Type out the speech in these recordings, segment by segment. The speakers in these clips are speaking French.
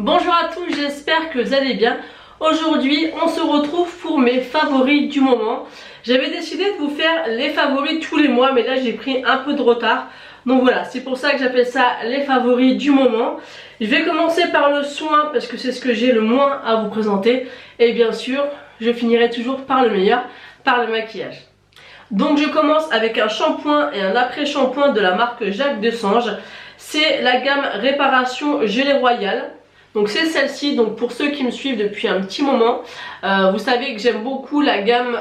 Bonjour à tous, j'espère que vous allez bien. Aujourd'hui, on se retrouve pour mes favoris du moment. J'avais décidé de vous faire les favoris tous les mois, mais là j'ai pris un peu de retard. Donc voilà, c'est pour ça que j'appelle ça les favoris du moment. Je vais commencer par le soin parce que c'est ce que j'ai le moins à vous présenter. Et bien sûr, je finirai toujours par le meilleur, par le maquillage. Donc je commence avec un shampoing et un après-shampoing de la marque Jacques Desange. C'est la gamme Réparation Gelée Royale. Donc c'est celle-ci, donc pour ceux qui me suivent depuis un petit moment, vous savez que j'aime beaucoup la gamme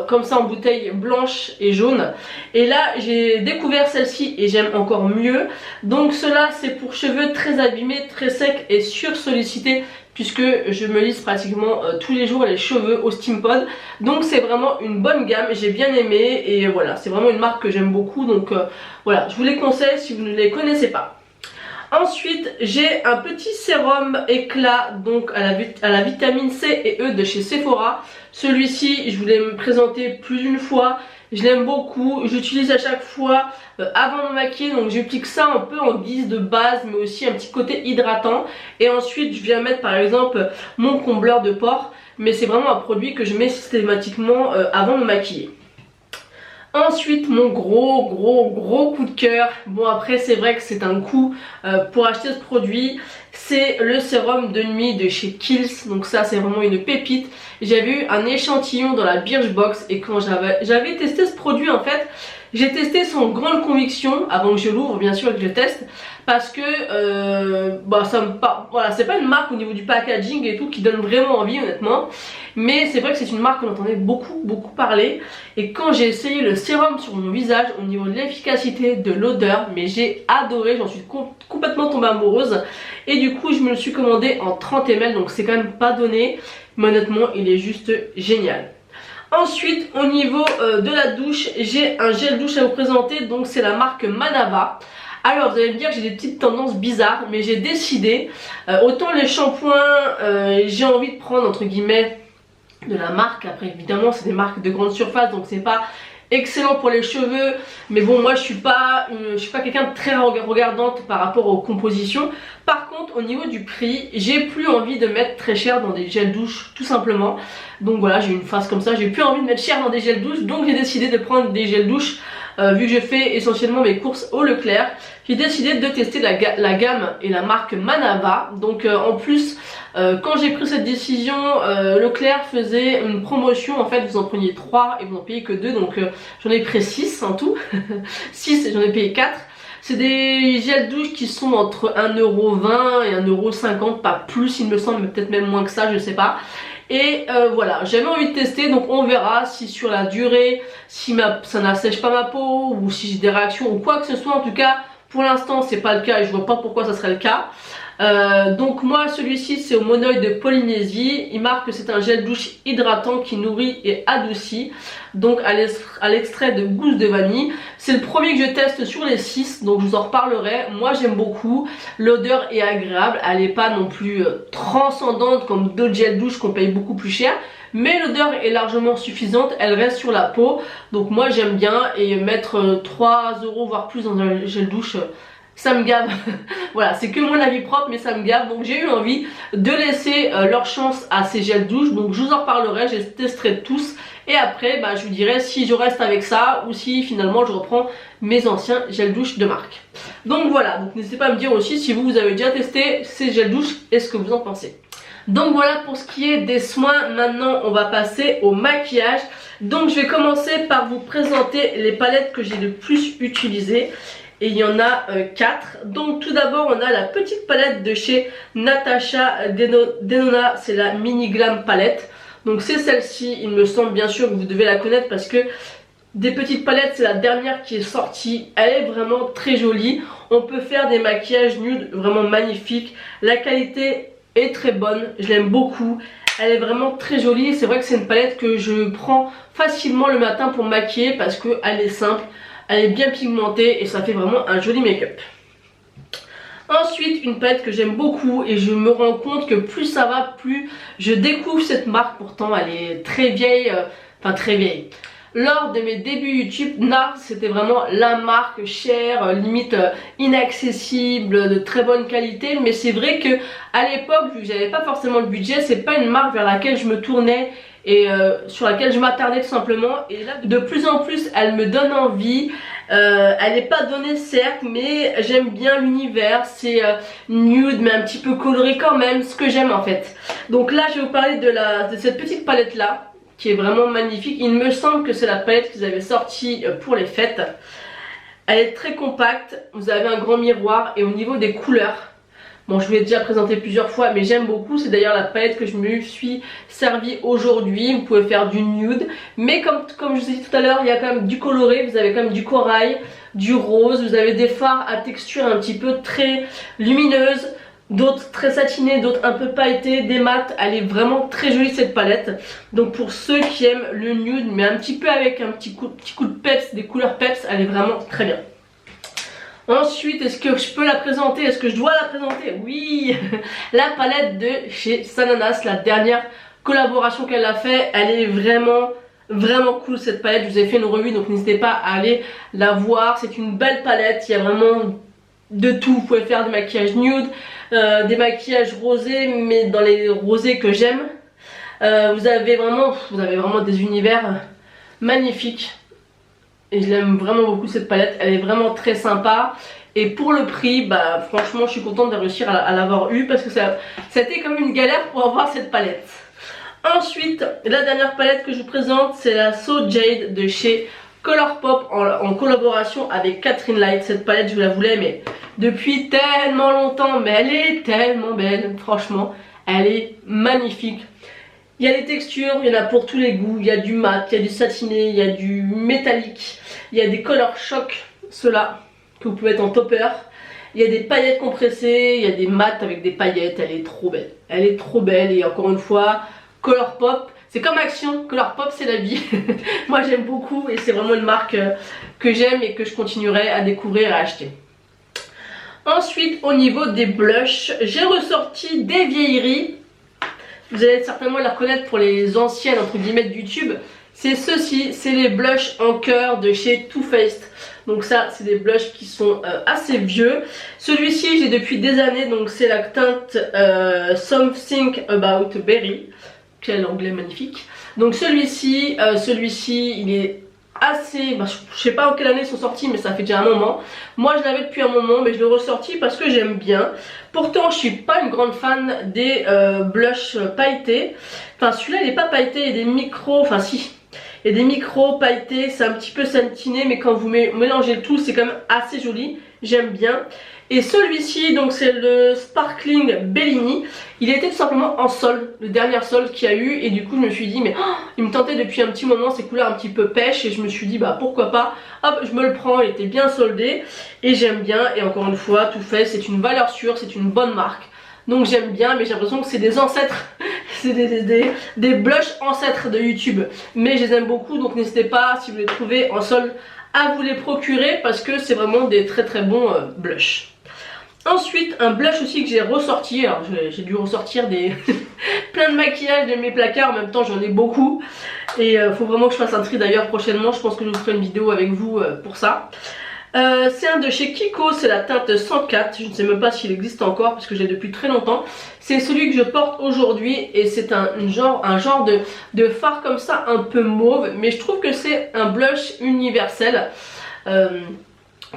comme ça en bouteille blanche et jaune. Et là j'ai découvert celle-ci et j'aime encore mieux. Donc cela c'est pour cheveux très abîmés, très secs et sursollicités, puisque je me lisse pratiquement tous les jours les cheveux au Steampod. Donc c'est vraiment une bonne gamme, j'ai bien aimé et voilà, c'est vraiment une marque que j'aime beaucoup. Donc voilà, je vous les conseille si vous ne les connaissez pas. Ensuite, j'ai un petit sérum éclat donc à la vitamine C et E de chez Sephora. Celui-ci, je vous l'ai présenté plus d'une fois. Je l'aime beaucoup. J'utilise à chaque fois avant de me maquiller. Donc j'applique ça un peu en guise de base, mais aussi un petit côté hydratant. Et ensuite, je viens mettre par exemple mon combleur de pores. Mais c'est vraiment un produit que je mets systématiquement avant de me maquiller. Ensuite, mon gros coup de cœur, bon après c'est vrai que c'est un coût pour acheter ce produit, c'est le sérum de nuit de chez Kiehl's. Donc ça c'est vraiment une pépite. J'avais eu un échantillon dans la Birchbox et quand j'avais testé ce produit en fait, j'ai testé sans grande conviction avant que je l'ouvre bien sûr et que je teste. Parce que voilà, c'est pas une marque au niveau du packaging et tout qui donne vraiment envie honnêtement. Mais c'est vrai que c'est une marque qu'on entendait beaucoup parler. Et quand j'ai essayé le sérum sur mon visage, au niveau de l'efficacité, de l'odeur, mais j'ai adoré, j'en suis complètement tombée amoureuse. Et du coup je me le suis commandé en 30 ml, donc c'est quand même pas donné. Mais honnêtement il est juste génial. Ensuite au niveau de la douche, j'ai un gel douche à vous présenter, donc c'est la marque Manava. Alors vous allez me dire que j'ai des petites tendances bizarres, mais j'ai décidé, autant les shampoings j'ai envie de prendre entre guillemets de la marque, après évidemment c'est des marques de grande surface donc c'est pas excellent pour les cheveux, mais bon moi je suis pas quelqu'un de très regardante par rapport aux compositions. Par contre au niveau du prix, j'ai plus envie de mettre très cher dans des gels douche tout simplement. Donc voilà, j'ai une phase comme ça, j'ai plus envie de mettre cher dans des gels douche, donc j'ai décidé de prendre des gels douche. Vu que je fais essentiellement mes courses au Leclerc, j'ai décidé de tester la gamme et la marque Manava. Donc en plus quand j'ai pris cette décision, Leclerc faisait une promotion, en fait vous en preniez 3 et vous n'en payez que 2, donc j'en ai pris 6 en tout, 6 et j'en ai payé 4. C'est des gels douche qui sont entre 1,20€ et 1,50€, pas plus il me semble, mais peut-être même moins que ça, je sais pas. Et voilà, j'avais envie de tester, donc on verra si sur la durée, si ça n'assèche pas ma peau ou si j'ai des réactions ou quoi que ce soit. En tout cas, pour l'instant c'est pas le cas et je vois pas pourquoi ça serait le cas. Donc moi celui-ci c'est au monoï de Polynésie. Il marque que c'est un gel douche hydratant qui nourrit et adoucit. Donc à l'extrait de gousse de vanille. C'est le premier que je teste sur les 6, donc je vous en reparlerai. Moi j'aime beaucoup, l'odeur est agréable, elle n'est pas non plus transcendante comme d'autres gels douche qu'on paye beaucoup plus cher. Mais l'odeur est largement suffisante, elle reste sur la peau. Donc moi j'aime bien, et mettre 3€ voire plus dans un gel douche, ça me gave. Voilà, c'est que mon avis propre mais ça me gave. Donc j'ai eu envie de laisser leur chance à ces gels douche. Donc je vous en reparlerai, je les testerai tous. Et après je vous dirai si je reste avec ça ou si finalement je reprends mes anciens gels douche de marque. Donc voilà, donc n'hésitez pas à me dire aussi si vous avez déjà testé ces gels douche et ce que vous en pensez. Donc voilà pour ce qui est des soins. Maintenant on va passer au maquillage. Donc je vais commencer par vous présenter les palettes que j'ai le plus utilisées. Et il y en a 4. Donc tout d'abord on a la petite palette de chez Natasha Denona. C'est la Mini Glam palette. Donc c'est celle-ci, il me semble bien sûr que vous devez la connaître parce que des petites palettes c'est la dernière qui est sortie. Elle est vraiment très jolie. On peut faire des maquillages nudes vraiment magnifiques. La qualité est très bonne, je l'aime beaucoup. Elle est vraiment très jolie. C'est vrai que c'est une palette que je prends facilement le matin pour me maquiller parce qu'elle est simple. Elle est bien pigmentée et ça fait vraiment un joli make-up. Ensuite, une palette que j'aime beaucoup et je me rends compte que plus ça va, plus je découvre cette marque. Pourtant, elle est très vieille, enfin très vieille. Lors de mes débuts YouTube, NARS c'était vraiment la marque chère, limite inaccessible, de très bonne qualité. Mais c'est vrai que à l'époque, vu que j'avais pas forcément le budget, c'est pas une marque vers laquelle je me tournais et sur laquelle je m'attardais tout simplement. Et là, de plus en plus, elle me donne envie. Elle n'est pas donnée certes, mais j'aime bien l'univers. C'est nude mais un petit peu coloré quand même, ce que j'aime en fait. Donc là, je vais vous parler de cette petite palette là, qui est vraiment magnifique. Il me semble que c'est la palette qu'ils avaient sortie pour les fêtes. Elle est très compacte, vous avez un grand miroir et au niveau des couleurs, bon je vous l'ai déjà présenté plusieurs fois mais j'aime beaucoup, c'est d'ailleurs la palette que je me suis servie aujourd'hui. Vous pouvez faire du nude, mais comme je vous ai dit tout à l'heure, il y a quand même du coloré, vous avez quand même du corail, du rose, vous avez des fards à texture un petit peu très lumineuse, d'autres très satinés, d'autres un peu pailletés, des mats. Elle est vraiment très jolie cette palette. Donc pour ceux qui aiment le nude mais un petit peu avec un petit coup de peps, des couleurs peps, elle est vraiment très bien. Ensuite, est-ce que je peux la présenter? Est-ce que je dois la présenter? Oui. La palette de chez Sananas, la dernière collaboration qu'elle a fait, elle est vraiment cool cette palette. Je vous ai fait une revue donc n'hésitez pas à aller la voir. C'est une belle palette, il y a vraiment de tout. Vous pouvez faire des maquillages nude, des maquillages rosés, mais dans les rosés que j'aime. Vous avez vraiment des univers magnifiques. Et je l'aime vraiment beaucoup cette palette, elle est vraiment très sympa. Et pour le prix, bah franchement je suis contente de réussir à l'avoir eu, parce que ça a été comme une galère pour avoir cette palette. Ensuite, la dernière palette que je vous présente, c'est la So Jade de chez Colourpop en collaboration avec Catherine Light. Cette palette je la voulais mais depuis tellement longtemps, mais elle est tellement belle, franchement elle est magnifique. Il y a des textures, il y en a pour tous les goûts, il y a du mat, il y a du satiné, il y a du métallique, il y a des color shock, ceux-là, que vous pouvez mettre en topper. Il y a des paillettes compressées, il y a des mats avec des paillettes, elle est trop belle. Elle est trop belle et encore une fois, Colourpop, c'est comme Action, Colourpop c'est la vie. Moi j'aime beaucoup et c'est vraiment une marque que j'aime et que je continuerai à découvrir et à acheter. Ensuite, au niveau des blushs, j'ai ressorti des vieilleries. Vous allez certainement la reconnaître pour les anciennes entre guillemets de YouTube. C'est ceci, c'est les blushs en cœur de chez Too Faced. Donc ça, c'est des blushs qui sont assez vieux. Celui-ci, j'ai depuis des années, donc c'est la teinte Something About Berry. Quel anglais magnifique. Donc celui-ci, il est assez, je sais pas en quelle année ils sont sortis, mais ça fait déjà un moment. Moi je l'avais depuis un moment, mais je l'ai ressorti parce que j'aime bien. Pourtant je suis pas une grande fan des blushs pailletés. Enfin celui-là il est pas pailleté, il y a des micros, enfin si, il y a des micros pailletés, c'est un petit peu satiné, mais quand vous mélangez le tout c'est quand même assez joli, j'aime bien. Et celui-ci, donc c'est le Sparkling Bellini. Il était tout simplement en solde, le dernier solde qu'il y a eu. Et du coup je me suis dit, mais il me tentait depuis un petit moment, ces couleurs un petit peu pêche. Et je me suis dit, bah pourquoi pas, hop je me le prends, il était bien soldé. Et j'aime bien, et encore une fois, Too Faced c'est une valeur sûre, c'est une bonne marque. Donc j'aime bien, mais j'ai l'impression que c'est des ancêtres, c'est des blushs ancêtres de YouTube. Mais je les aime beaucoup, donc n'hésitez pas, si vous les trouvez en solde, à vous les procurer. Parce que c'est vraiment des très bons blushs. Ensuite, un blush aussi que j'ai ressorti. Alors j'ai dû ressortir des plein de maquillages de mes placards. En même temps j'en ai beaucoup. Et faut vraiment que je fasse un tri d'ailleurs prochainement. Je pense que je vous ferai une vidéo avec vous pour ça. C'est un de chez Kiko, c'est la teinte 104. Je ne sais même pas s'il existe encore parce que j'ai depuis très longtemps. C'est celui que je porte aujourd'hui. Et c'est un genre de fard comme ça un peu mauve. Mais je trouve que c'est un blush universel.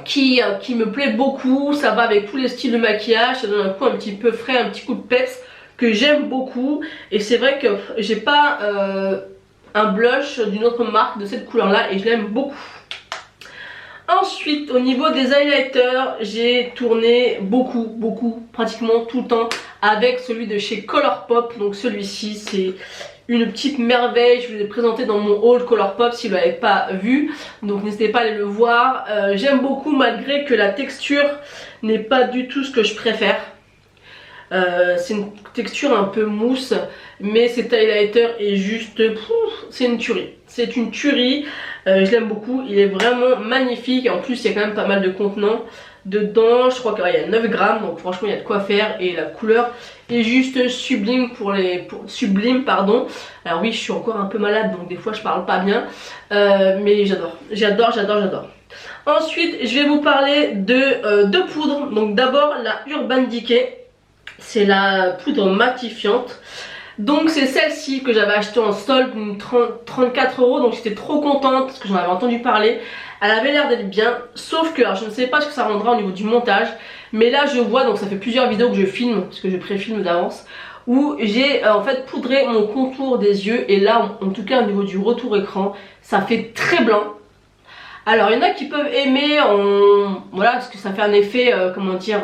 Qui me plaît beaucoup, ça va avec tous les styles de maquillage, ça donne un coup un petit peu frais, un petit coup de peps que j'aime beaucoup. Et c'est vrai que j'ai pas un blush d'une autre marque de cette couleur là et je l'aime beaucoup. Ensuite au niveau des highlighters, j'ai tourné beaucoup, pratiquement tout le temps avec celui de chez Colourpop. Donc celui-ci c'est une petite merveille, je vous l'ai présenté dans mon haul Colourpop si vous ne l'avez pas vu, donc n'hésitez pas à aller le voir. J'aime beaucoup malgré que la texture n'est pas du tout ce que je préfère. C'est une texture un peu mousse, mais cet highlighter est juste, c'est une tuerie. C'est une tuerie, je l'aime beaucoup, il est vraiment magnifique. En plus il y a quand même pas mal de contenants dedans, je crois qu'il y a 9 grammes, donc franchement il y a de quoi faire. Et la couleur est juste sublime sublime pardon. Alors oui, je suis encore un peu malade, donc des fois je parle pas bien, mais j'adore. Ensuite je vais vous parler de deux poudres. Donc d'abord la Urban Decay, c'est la poudre matifiante. Donc c'est celle-ci que j'avais achetée en solde, 34 €, donc j'étais trop contente parce que j'en avais entendu parler. Elle avait l'air d'être bien, sauf que alors, je ne sais pas ce que ça rendra au niveau du montage, mais là je vois, donc ça fait plusieurs vidéos que je filme, parce que je pré-filme d'avance, où j'ai en fait poudré mon contour des yeux, et là en tout cas au niveau du retour écran, ça fait très blanc. Alors il y en a qui peuvent aimer, voilà, parce que ça fait un effet, comment dire,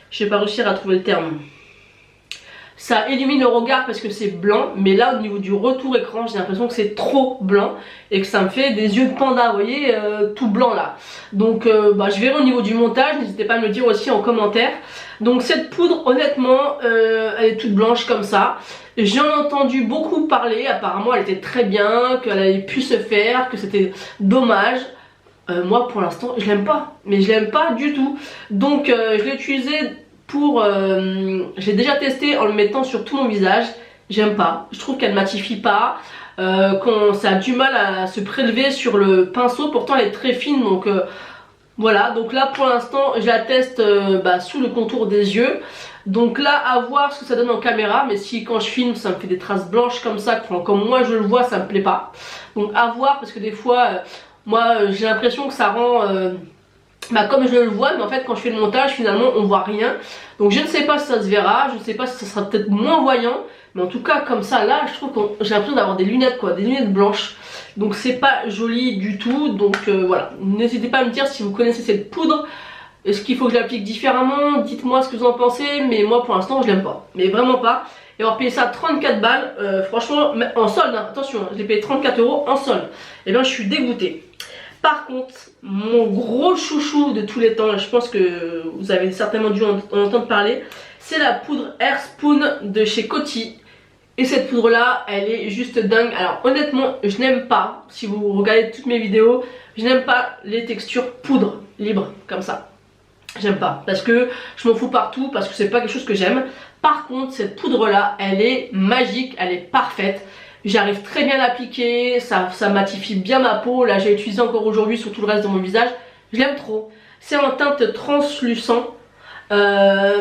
je vais pas réussir à trouver le terme. Ça illumine le regard parce que c'est blanc, mais là au niveau du retour écran j'ai l'impression que c'est trop blanc et que ça me fait des yeux de panda, vous voyez, tout blanc là. Donc je verrai au niveau du montage, n'hésitez pas à me le dire aussi en commentaire. Donc cette poudre honnêtement elle est toute blanche comme ça. J'en ai entendu beaucoup parler, apparemment elle était très bien, qu'elle avait pu se faire, que c'était dommage. Moi pour l'instant je l'aime pas, mais je l'aime pas du tout. Donc je l'ai utilisé pour... j'ai déjà testé en le mettant sur tout mon visage, j'aime pas, je trouve qu'elle matifie pas, quand ça a du mal à se prélever sur le pinceau, pourtant elle est très fine, donc voilà. Donc là pour l'instant je la teste sous le contour des yeux, donc là à voir ce que ça donne en caméra, mais si quand je filme ça me fait des traces blanches comme ça, comme moi je le vois, ça me plaît pas, donc à voir, parce que des fois moi j'ai l'impression que ça rend... comme je le vois, mais en fait quand je fais le montage finalement on voit rien. Donc je ne sais pas si ça se verra, je ne sais pas si ça sera peut-être moins voyant, mais en tout cas comme ça là je trouve que j'ai l'impression d'avoir des lunettes quoi, des lunettes blanches. Donc c'est pas joli du tout, donc voilà. N'hésitez pas à me dire si vous connaissez cette poudre. Est-ce qu'il faut que je l'applique différemment? Dites-moi ce que vous en pensez, mais moi pour l'instant je l'aime pas, mais vraiment pas. Et avoir payé ça 34 balles, franchement, en solde, hein, attention, je l'ai payé 34 € en solde. Et bien je suis dégoûtée. Par contre, mon gros chouchou de tous les temps, je pense que vous avez certainement dû en entendre parler, c'est la poudre Air Spoon de chez Coty. Et cette poudre là, elle est juste dingue. Alors honnêtement, je n'aime pas, si vous regardez toutes mes vidéos, je n'aime pas les textures poudre libre comme ça. J'aime pas, parce que je m'en fous partout, parce que c'est pas quelque chose que j'aime. Par contre, cette poudre là, elle est magique, elle est parfaite. J'arrive très bien à l'appliquer, ça matifie bien ma peau. Là j'ai utilisé encore aujourd'hui sur tout le reste de mon visage. Je l'aime trop. C'est en teinte translucent. La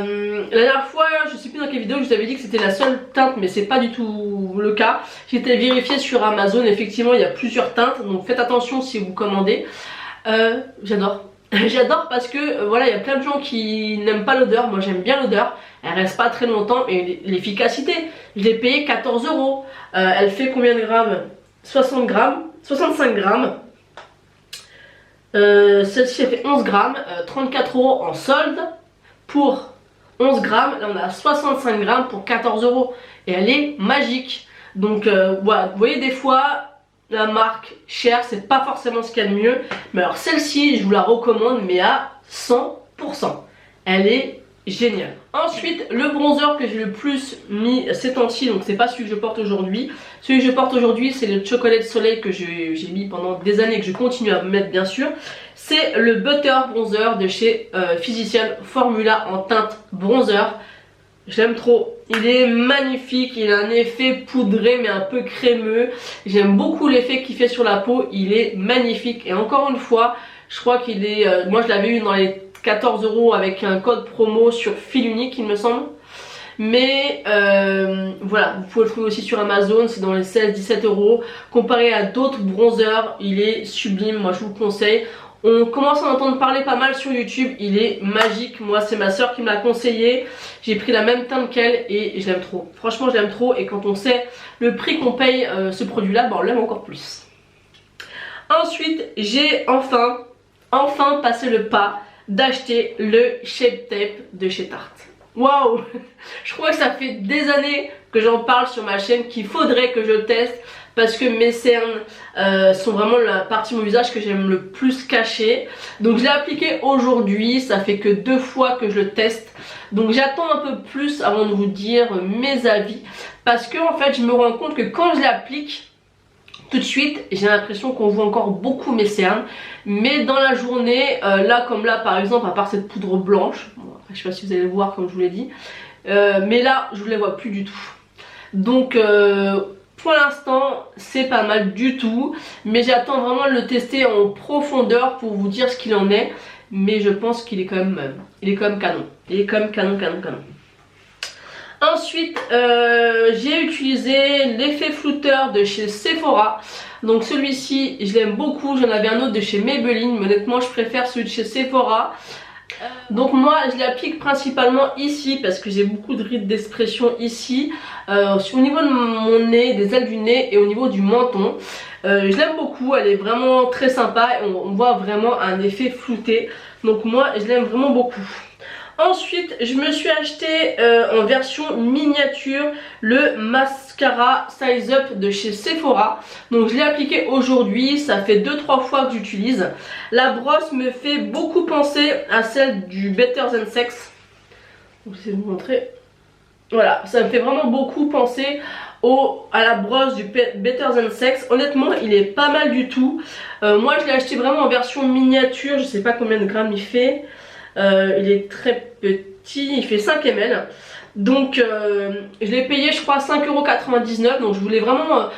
dernière fois, je sais plus dans quelle vidéo, je vous avais dit que c'était la seule teinte, mais c'est pas du tout le cas. J'ai été vérifiée sur Amazon, effectivement il y a plusieurs teintes, donc faites attention si vous commandez. J'adore. J'adore parce que voilà, il y a plein de gens qui n'aiment pas l'odeur. Moi j'aime bien l'odeur, elle reste pas très longtemps, et l'efficacité, je l'ai payé 14 €. Elle fait combien de grammes? 60 grammes, 65 grammes. Celle-ci elle fait 11 grammes, 34 € en solde pour 11 grammes. Là on a 65 grammes pour 14 €, et elle est magique. Donc voilà, vous voyez des fois la marque chère, c'est pas forcément ce qu'il y a de mieux, mais alors celle-ci je vous la recommande, mais à 100%. Elle est géniale. Ensuite, le bronzer que j'ai le plus mis ces temps-ci, donc c'est pas celui que je porte aujourd'hui. Celui que je porte aujourd'hui, c'est le Chocolate Soleil que j'ai mis pendant des années et que je continue à mettre bien sûr. C'est le Butter Bronzer de chez Physician Formula en teinte bronzer. J'aime trop, il est magnifique, il a un effet poudré mais un peu crémeux. J'aime beaucoup l'effet qu'il fait sur la peau, il est magnifique. Et encore une fois, je crois qu'il est, moi je l'avais eu dans les 14 € avec un code promo sur fil unique il me semble. Mais voilà, vous pouvez le trouver aussi sur Amazon, c'est dans les 16-17 €. Comparé à d'autres bronzers, il est sublime, moi je vous le conseille. On commence à en entendre parler pas mal sur YouTube, il est magique. Moi c'est ma soeur qui me l'a conseillé, j'ai pris la même teinte qu'elle et je l'aime trop. Franchement je l'aime trop, et quand on sait le prix qu'on paye ce produit là, on l'aime encore plus. Ensuite j'ai enfin passé le pas d'acheter le Shape Tape de chez Tarte. Waouh, je crois que ça fait des années que j'en parle sur ma chaîne, qu'il faudrait que je teste, parce que mes cernes sont vraiment la partie de mon visage que j'aime le plus cacher. Donc je l'ai appliqué aujourd'hui, ça fait que 2 fois que je le teste. Donc j'attends un peu plus avant de vous dire mes avis, parce que en fait je me rends compte que quand je l'applique tout de suite, j'ai l'impression qu'on voit encore beaucoup mes cernes, mais dans la journée, là comme là par exemple, à part cette poudre blanche, bon, après, je sais pas si vous allez le voir comme je vous l'ai dit, mais là je ne les vois plus du tout. Donc pour l'instant c'est pas mal du tout, mais j'attends vraiment de le tester en profondeur pour vous dire ce qu'il en est, mais je pense qu'il est quand même canon, il est quand même canon. Ensuite j'ai utilisé l'effet flouteur de chez Sephora. Donc celui-ci je l'aime beaucoup, j'en avais un autre de chez Maybelline, mais honnêtement je préfère celui de chez Sephora. Donc moi je l'applique principalement ici parce que j'ai beaucoup de rides d'expression ici, au niveau de mon nez, des ailes du nez et au niveau du menton. Je l'aime beaucoup, elle est vraiment très sympa et on voit vraiment un effet flouté. Donc moi je l'aime vraiment beaucoup. Ensuite je me suis acheté en version miniature le mascara Size Up de chez Sephora. Donc je l'ai appliqué aujourd'hui, ça fait 2-3 fois que j'utilise. La brosse me fait beaucoup penser à celle du Better Than Sex. Je vais vous montrer. Voilà, ça me fait vraiment beaucoup penser à la brosse du Better Than Sex. Honnêtement il est pas mal du tout. Moi je l'ai acheté vraiment en version miniature, je sais pas combien de grammes il fait. Il est très petit, il fait 5 ml. Donc je l'ai payé je crois 5,99 €. Donc je voulais vraiment...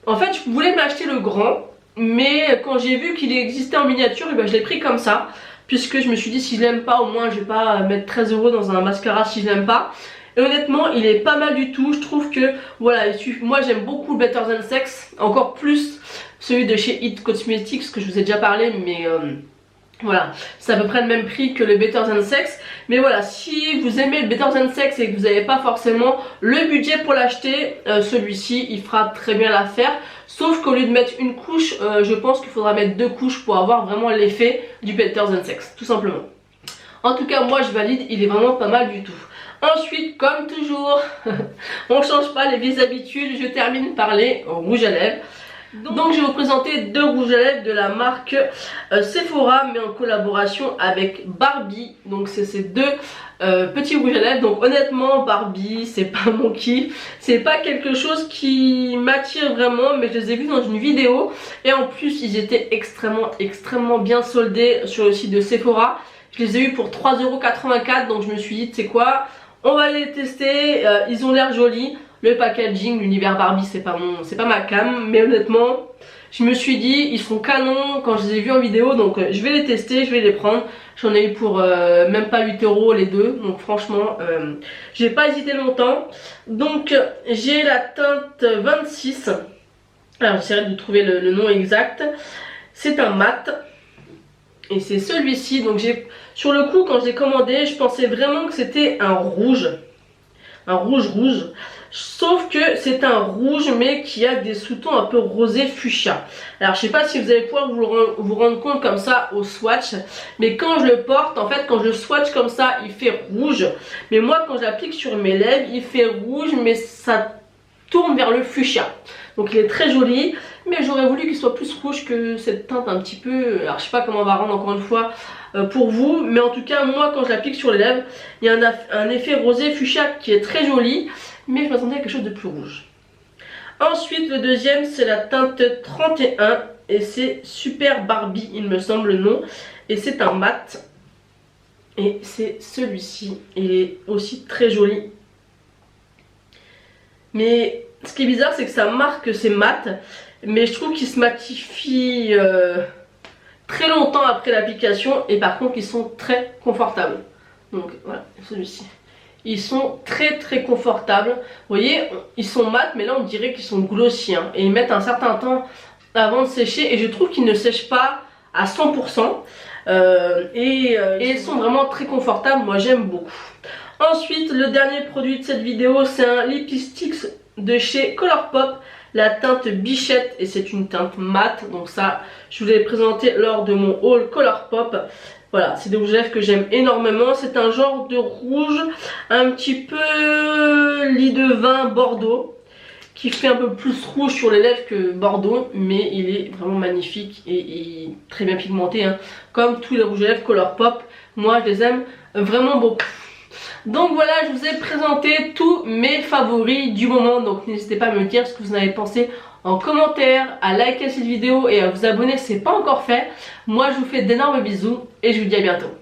en fait je voulais m'acheter le grand, mais quand j'ai vu qu'il existait en miniature, et ben, je l'ai pris comme ça. Puisque je me suis dit si je l'aime pas, au moins je vais pas mettre 13 € dans un mascara si je l'aime pas. Et honnêtement il est pas mal du tout. Je trouve que voilà, moi j'aime beaucoup le Better Than Sex. Encore plus celui de chez It Cosmetics que je vous ai déjà parlé, mais... voilà, c'est à peu près le même prix que le Better Than Sex. Mais voilà, si vous aimez le Better Than Sex et que vous n'avez pas forcément le budget pour l'acheter, celui-ci il fera très bien l'affaire. Sauf qu'au lieu de mettre une couche, je pense qu'il faudra mettre 2 couches pour avoir vraiment l'effet du Better Than Sex, tout simplement. En tout cas moi je valide, il est vraiment pas mal du tout. Ensuite, comme toujours, on change pas les vieilles habitudes, je termine par les rouges à lèvres. Donc je vais vous présenter 2 rouges à lèvres de la marque Sephora, mais en collaboration avec Barbie. Donc c'est ces 2 petits rouges à lèvres. Donc honnêtement Barbie c'est pas mon kiff, c'est pas quelque chose qui m'attire vraiment, mais je les ai vus dans une vidéo. Et en plus ils étaient extrêmement bien soldés sur le site de Sephora. Je les ai eu pour 3,84 €, donc je me suis dit tu sais quoi, on va les tester, ils ont l'air jolis. Le packaging, l'univers Barbie, c'est pas ma cam, mais honnêtement, je me suis dit, ils sont canons quand je les ai vus en vidéo, donc je vais les tester, je vais les prendre. J'en ai eu pour même pas 8 € les 2, donc franchement, j'ai pas hésité longtemps. Donc j'ai la teinte 26, alors j'essaierai de trouver le nom exact. C'est un mat, et c'est celui-ci. Donc sur le coup, quand je l'ai commandé, je pensais vraiment que c'était un rouge rouge. Sauf que c'est un rouge mais qui a des sous-tons un peu rosé fuchsia. Alors je sais pas si vous allez pouvoir vous rendre compte comme ça au swatch, mais quand je le porte, en fait quand je le swatch comme ça il fait rouge, mais moi quand j'applique sur mes lèvres il fait rouge mais ça tourne vers le fuchsia. Donc il est très joli, mais j'aurais voulu qu'il soit plus rouge que cette teinte un petit peu, alors je sais pas comment on va rendre encore une fois pour vous, mais en tout cas moi quand je l'applique sur les lèvres il y a un effet rosé fuchsia qui est très joli, mais je m'attendais à quelque chose de plus rouge. Ensuite le deuxième c'est la teinte 31 et c'est Super Barbie il me semble le nom, et c'est un mat et c'est celui-ci, il est aussi très joli. Mais ce qui est bizarre c'est que ça marque que c'est mat, mais je trouve qu'il se matifie très longtemps après l'application, et par contre ils sont très confortables. Donc voilà, celui-ci. Ils sont très confortables. Vous voyez, ils sont mat, mais là on dirait qu'ils sont glossy, hein, et ils mettent un certain temps avant de sécher, et je trouve qu'ils ne sèchent pas à 100%. Et ils sont vraiment très confortables, moi j'aime beaucoup. Ensuite le dernier produit de cette vidéo c'est un lipstick de chez Colourpop, la teinte Bichette, et c'est une teinte mate. Donc ça je vous l'ai présenté lors de mon haul Colourpop. Voilà, c'est des rouges à lèvres que j'aime énormément. C'est un genre de rouge un petit peu lit de vin bordeaux. qui fait un peu plus rouge sur les lèvres que Bordeaux, mais il est vraiment magnifique et très bien pigmenté, hein. Comme tous les rouges à lèvres Colourpop, moi je les aime vraiment beaucoup. Donc voilà, je vous ai présenté tous mes favoris du moment, donc n'hésitez pas à me dire ce que vous en avez pensé en commentaire, à liker cette vidéo et à vous abonner si ce n'est pas encore fait. Moi je vous fais d'énormes bisous et je vous dis à bientôt.